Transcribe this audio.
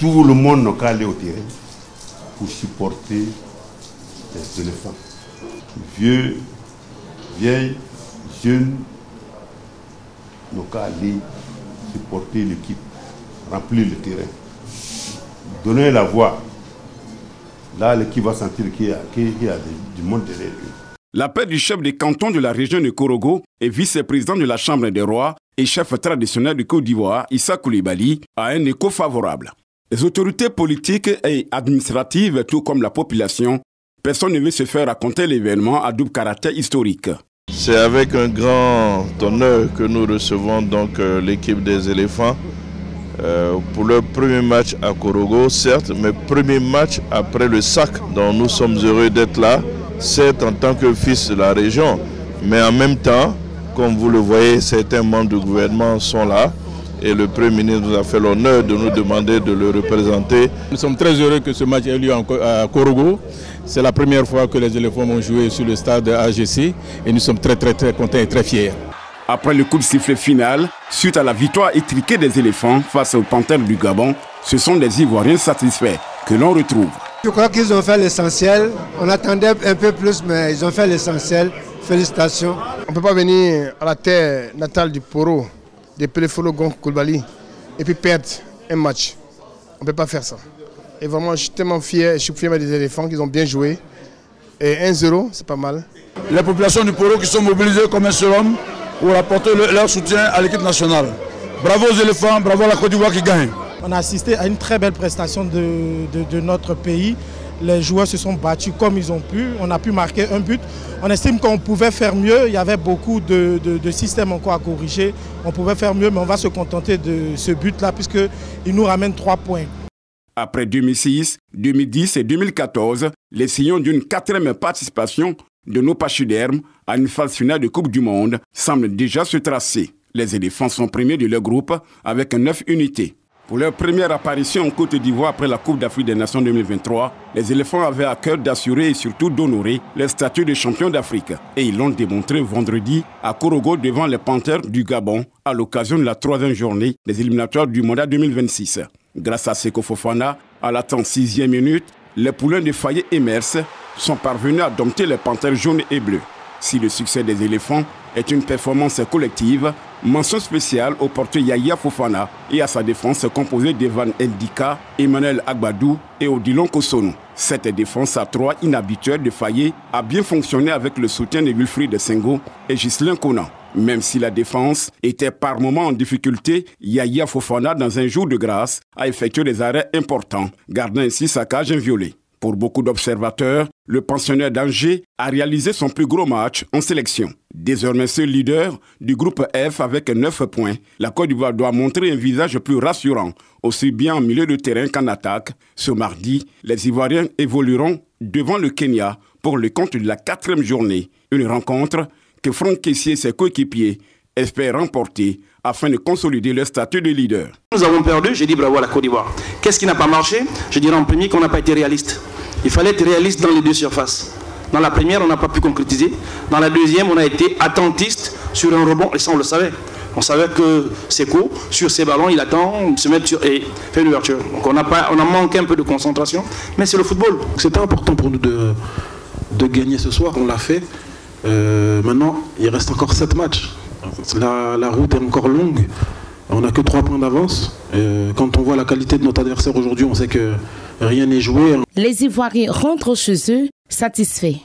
Tout le monde n'a qu'à aller au terrain pour supporter les éléphants. Vieux, vieilles, jeunes n'ont qu'à aller supporter l'équipe, remplir le terrain, donner la voix. Là, l'équipe va sentir qu'il y a du monde derrière lui. L'appel du chef des cantons de la région de Korogo et vice-président de la Chambre des rois et chef traditionnel de Côte d'Ivoire, Issa Coulibaly, a un écho favorable. Les autorités politiques et administratives, tout comme la population, personne ne veut se faire raconter l'événement à double caractère historique. C'est avec un grand honneur que nous recevons donc l'équipe des éléphants pour leur premier match à Korogo, certes, mais premier match après le SAC. Donc nous sommes heureux d'être là, certes en tant que fils de la région, mais en même temps, comme vous le voyez, certains membres du gouvernement sont là. Et le Premier ministre nous a fait l'honneur de nous demander de le représenter. Nous sommes très heureux que ce match ait lieu à Korogo. C'est la première fois que les éléphants vont jouer sur le stade AGC et nous sommes très contents et très fiers. Après le coup de sifflet final, suite à la victoire étriquée des éléphants face aux panthères du Gabon, ce sont des Ivoiriens satisfaits que l'on retrouve. Je crois qu'ils ont fait l'essentiel. On attendait un peu plus, mais ils ont fait l'essentiel. Félicitations. On ne peut pas venir à la terre natale du Poro, de Pelefolo Coulibaly, et puis perdre un match. On ne peut pas faire ça. Et vraiment, je suis tellement fier, je suis fier des éléphants qu'ils ont bien joué. Et 1-0, c'est pas mal. Les populations du Poro qui sont mobilisées comme un seul homme pour apporter leur soutien à l'équipe nationale. Bravo aux éléphants, bravo à la Côte d'Ivoire qui gagne. On a assisté à une très belle prestation de notre pays. Les joueurs se sont battus comme ils ont pu. On a pu marquer un but. On estime qu'on pouvait faire mieux. Il y avait beaucoup de systèmes encore à corriger. On pouvait faire mieux, mais on va se contenter de ce but-là puisqu'il nous ramène 3 points. Après 2006, 2010 et 2014, les sillons d'une 4e participation de nos pachydermes à une phase finale de Coupe du Monde semblent déjà se tracer. Les éléphants sont premiers de leur groupe avec 9 unités. Pour leur première apparition en Côte d'Ivoire après la Coupe d'Afrique des Nations 2023, les éléphants avaient à cœur d'assurer et surtout d'honorer le statut de champion d'Afrique. Et ils l'ont démontré vendredi à Korogo devant les panthères du Gabon à l'occasion de la 3e journée des éliminatoires du Mondial 2026. Grâce à Seko Fofana, à la 36e minute, les poulains de Fayet et Mers sont parvenus à dompter les panthères jaunes et bleues. Si le succès des éléphants est une performance collective, mention spéciale au porteur Yaya Fofana et à sa défense composée d'Evan Ndika, Emmanuel Agbadou et Odilon Kosonou. Cette défense à 3 inhabituelle de Fayet a bien fonctionné avec le soutien de Wilfried Senghor et Ghislain Konan. Même si la défense était par moments en difficulté, Yaya Fofana, dans un jour de grâce, a effectué des arrêts importants, gardant ainsi sa cage inviolée. Pour beaucoup d'observateurs, le pensionnaire d'Angers a réalisé son plus gros match en sélection. Désormais seul leader du groupe F avec 9 points, la Côte d'Ivoire doit montrer un visage plus rassurant, aussi bien en milieu de terrain qu'en attaque. Ce mardi, les Ivoiriens évolueront devant le Kenya pour le compte de la 4e journée. Une rencontre que Franck Kessié et ses coéquipiers espèrent remporter afin de consolider leur statut de leader. Nous avons perdu, j'ai dit bravo à la Côte d'Ivoire. Qu'est-ce qui n'a pas marché? Je dirais en premier qu'on n'a pas été réaliste. Il fallait être réaliste dans les deux surfaces. Dans la première, on n'a pas pu concrétiser. Dans la deuxième, on a été attentiste sur un rebond, et ça on le savait. On savait que Seko, sur ses ballons, il attend, se met sur et fait l'ouverture. Donc on a manqué un peu de concentration, mais c'est le football. C'était important pour nous de gagner ce soir, on l'a fait. Maintenant, il reste encore 7 matchs. La route est encore longue. On n'a que 3 points d'avance. Quand on voit la qualité de notre adversaire aujourd'hui, on sait que rien n'est joué. Les Ivoiriens rentrent chez eux satisfaits.